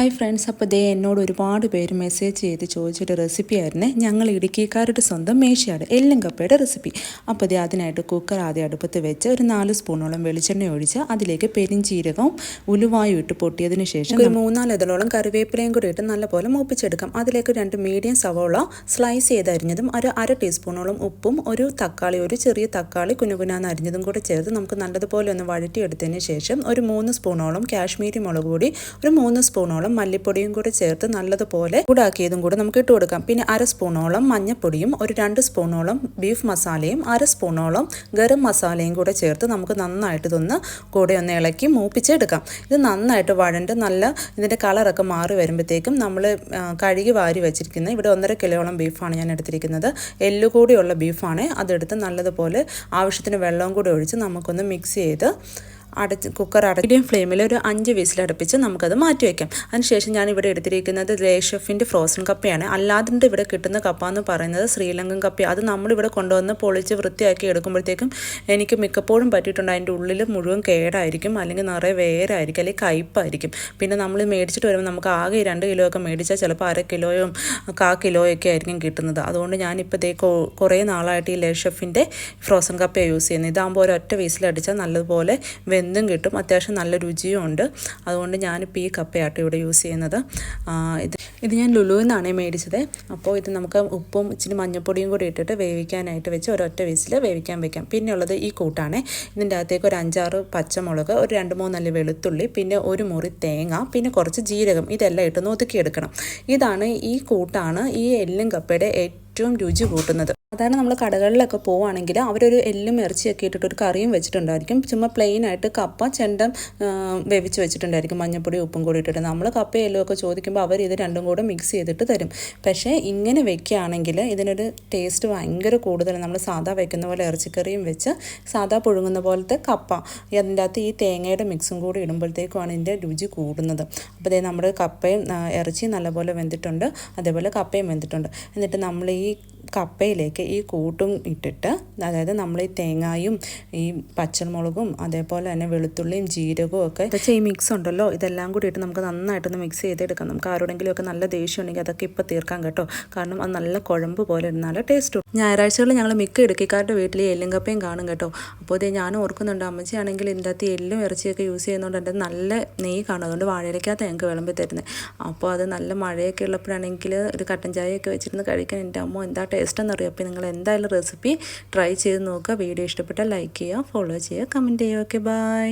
Hi friends, അപ്പോൾ എന്നോട് ഒരുപാട് പേര് മെസ്സേജ് ചെയ്ത് ചോദിച്ചൊരു റെസിപ്പി ആയിരുന്നേ. ഞങ്ങൾ ഇടുക്കിക്കാരുടെ സ്വന്തം മേശയാണ് എല്ലും കപ്പയുടെ റെസിപ്പി. അപ്പോൾ അതിനായിട്ട് കുക്കർ ആദ്യം അടുപ്പത്ത് വെച്ച് ഒരു 4 സ്പൂണോളം വെളിച്ചെണ്ണ ഒഴിച്ച് അതിലേക്ക് പെരിഞ്ചീരകവും ഉലുവായും ഇട്ട് പൊട്ടിയതിന് ശേഷം ഒരു 3-4 ഇതളോളം കറിവേപ്പിലയും കൂടി ഇട്ട് നല്ലപോലെ മൂപ്പിച്ചെടുക്കാം. അതിലേക്ക് 2 മീഡിയം സവോള സ്ലൈസ് ചെയ്ത് അരിഞ്ഞതും ഒരു 1/2 ടീസ്പൂണോളം ഉപ്പും ഒരു ചെറിയ തക്കാളി കുനുകുനാന്ന് അരിഞ്ഞതും കൂടെ ചേർത്ത് നമുക്ക് നല്ലതുപോലെ ഒന്ന് വഴറ്റിയെടുത്തതിന് ശേഷം ഒരു 3 സ്പൂണോളം കാശ്മീരി മുളക് പൊടി, ഒരു 3 സ്പൂണോളം മല്ലിപ്പൊടിയും കൂടെ ചേർത്ത് നല്ലതുപോലെ ചൂടാക്കിയതും കൂടെ നമുക്ക് ഇട്ട് കൊടുക്കാം. പിന്നെ 1/2 സ്പൂണോളം മഞ്ഞൾപ്പൊടിയും ഒരു 2 സ്പൂണോളം ബീഫ് മസാലയും 1/2 സ്പൂണോളം ഗരം മസാലയും കൂടെ ചേർത്ത് നമുക്ക് നന്നായിട്ട് ഇതൊന്ന് കൂടെ ഒന്ന് ഇളക്കി മൂപ്പിച്ചെടുക്കാം. ഇത് നന്നായിട്ട് വഴണ്ട് ഇതിൻ്റെ കളറൊക്കെ മാറി വരുമ്പോഴത്തേക്കും നമ്മൾ കഴുകി വാരി വെച്ചിരിക്കുന്നത് ഇവിടെ 1.5 കിലോളം ബീഫാണ് ഞാൻ എടുത്തിരിക്കുന്നത്. എല്ലുകൂടിയുള്ള ബീഫാണ്. അതെടുത്ത് നല്ലതുപോലെ ആവശ്യത്തിന് വെള്ളവും കൂടി ഒഴിച്ച് നമുക്കൊന്ന് മിക്സ് ചെയ്ത് കുക്കർ മീഡിയം ഫ്ലെയിമിൽ ഒരു 5 വിസിലടുപ്പിച്ച് നമുക്കത് മാറ്റി വയ്ക്കാം. അതിനുശേഷം ഞാൻ ഇവിടെ എടുത്തിരിക്കുന്നത് ഷെഫിൻ്റെ ഫ്രോസൺ കപ്പയാണ്. അല്ലാതെ ഇവിടെ കിട്ടുന്ന കപ്പ എന്ന് പറയുന്നത് ശ്രീലങ്കൻ കപ്പ. അത് നമ്മളിവിടെ കൊണ്ടുവന്ന് പൊളിച്ച് വൃത്തിയാക്കി എടുക്കുമ്പോഴത്തേക്കും എനിക്ക് മിക്കപ്പോഴും പറ്റിയിട്ടുണ്ട് അതിൻ്റെ ഉള്ളിൽ മുഴുവൻ കേടായിരിക്കും, അല്ലെങ്കിൽ നിറയെ വേരായിരിക്കും, അല്ലെങ്കിൽ കയ്പ്പായിരിക്കും. പിന്നെ നമ്മൾ മേടിച്ചിട്ട് വരുമ്പോൾ നമുക്ക് ആകെ 2 കിലോ ഒക്കെ മേടിച്ചാൽ ചിലപ്പോൾ 1/2 കിലോയും 1/4 കിലോയൊക്കെ ആയിരിക്കും കിട്ടുന്നത്. അതുകൊണ്ട് ഞാനിപ്പോൾ കുറേ നാളായിട്ട് ഈ ഷെഫിൻ്റെ ഫ്രോസൺ കപ്പയാണ് യൂസ് ചെയ്യുന്നത്. ഇതാകുമ്പോൾ ഒരൊറ്റ വിസിലടിച്ചാൽ നല്ലതുപോലെ വെന്തും കിട്ടും, അത്യാവശ്യം നല്ല രുചിയും ഉണ്ട്. അതുകൊണ്ട് ഞാനിപ്പോൾ ഈ കപ്പയാട്ടോ ഇവിടെ യൂസ് ചെയ്യുന്നത്. ഇത് ഞാൻ ലുലുവിൽ നിന്നാണ് മേടിച്ചത്. അപ്പോൾ ഇത് നമുക്ക് ഉപ്പും ഇച്ചിരി മഞ്ഞൾപ്പൊടിയും കൂടി ഇട്ടിട്ട് വേവിക്കാനായിട്ട് വെച്ച് ഒരൊറ്റ വിസിൽ വേവിക്കാൻ വെക്കാം. പിന്നെ ഉള്ളത് ഈ കൂട്ടാണ്. ഇതിൻ്റെ അകത്തേക്ക് ഒരു 5-6 പച്ചമുളക്, ഒരു 2-3 അല്ലി വെളുത്തുള്ളി, പിന്നെ ഒരു മുറി തേങ്ങ, പിന്നെ കുറച്ച് ജീരകം, ഇതെല്ലാം ഇട്ടൊന്ന് ഒതുക്കിയെടുക്കണം. ഇതാണ് ഈ കൂട്ടാണ് ഈ എല്ലും കപ്പയുടെ ഏറ്റവും രുചി കൂട്ടുന്നത്. സാധാരണ നമ്മൾ കടകളിലൊക്കെ പോവുകയാണെങ്കിൽ അവരൊരു എല്ലും ഇറച്ചിയൊക്കെ ഇട്ടിട്ട് ഒരു കറിയും വെച്ചിട്ടുണ്ടായിരിക്കും. ചുമ്മാ പ്ലെയിൻ ആയിട്ട് കപ്പ ചെണ്ടം വേവിച്ച് വെച്ചിട്ടുണ്ടായിരിക്കും, മഞ്ഞൾപ്പൊടി ഉപ്പും കൂടി ഇട്ടിട്ട്. നമ്മൾ കപ്പയും എല്ലും ഒക്കെ ചോദിക്കുമ്പോൾ അവർ ഇത് രണ്ടും കൂടെ മിക്സ് ചെയ്തിട്ട് തരും. പക്ഷേ ഇങ്ങനെ വെക്കുകയാണെങ്കിൽ ഇതിനൊരു ടേസ്റ്റ് ഭയങ്കര കൂടുതലാണ്. നമ്മൾ സാധാ വെക്കുന്ന പോലെ ഇറച്ചിക്കറിയും വെച്ച് സാധാ പുഴുങ്ങുന്ന പോലത്തെ കപ്പ, അതിൻ്റെ അകത്ത് ഈ തേങ്ങയുടെ മിക്സും കൂടി ഇടുമ്പോഴത്തേക്കുമാണ് ഇതിൻ്റെ രുചി കൂടുന്നത്. അപ്പോൾ നമ്മുടെ കപ്പയും ഇറച്ചിയും നല്ലപോലെ വെന്തിട്ടുണ്ട്, അതേപോലെ കപ്പയും വെന്തിട്ടുണ്ട്. എന്നിട്ട് നമ്മൾ ഈ കപ്പയിലേക്ക് ഈ കൂട്ടും ഇട്ടിട്ട്, അതായത് നമ്മൾ ഈ തേങ്ങായും ഈ പച്ചമുളകും അതേപോലെ തന്നെ വെളുത്തുള്ളിയും ജീരകവും ഒക്കെ ഈ മിക്സ് ഉണ്ടല്ലോ, ഇതെല്ലാം കൂടി ഇട്ട് നമുക്ക് നന്നായിട്ടൊന്ന് മിക്സ് ചെയ്തെടുക്കാം. നമുക്ക് ആരോടെങ്കിലും ഒക്കെ നല്ല ദേഷ്യം ഉണ്ടെങ്കിൽ അതൊക്കെ ഇപ്പോൾ തീർക്കാം കേട്ടോ. കാരണം അത് നല്ല കുഴമ്പ് പോലെ ഇരുന്നാലും ടേസ്റ്റും. ഞായറാഴ്ചകളിൽ ഞങ്ങൾ മിക്ക ഇടുക്കിക്കാരുടെ വീട്ടിൽ എല്ലും കപ്പയും കാണും കേട്ടോ. അപ്പോൾ ഇത് ഞാൻ ഓർക്കുന്നുണ്ട്, അമ്മച്ചിയാണെങ്കിൽ ഇതിൻ്റെ അകത്ത് എല്ലും ഇറച്ചിയൊക്കെ യൂസ് ചെയ്യുന്നതുകൊണ്ട് എൻ്റെ നല്ല നെയ്യ് കാണും. അതുകൊണ്ട് വാഴയിലേക്കകത്ത് ഞങ്ങൾക്ക് വിളമ്പി തരുന്നത്. അപ്പോൾ അത് നല്ല മഴയൊക്കെ ഉള്ളപ്പോഴാണെങ്കിൽ ഒരു കട്ടൻ ചായയൊക്കെ വെച്ചിരുന്ന് കഴിക്കാൻ എൻ്റെ അമ്മ എന്താ ടേസ്റ്റ് എന്നറിയാം. അപ്പോൾ നിങ്ങൾ എന്തായാലും റെസിപ്പി ട്രൈ ചെയ്ത് നോക്കുക. വീഡിയോ ഇഷ്ടപ്പെട്ടാൽ ലൈക്ക് ചെയ്യുക, ഫോളോ ചെയ്യുക, കമൻറ്റ് ചെയ്യുക. Okay, by.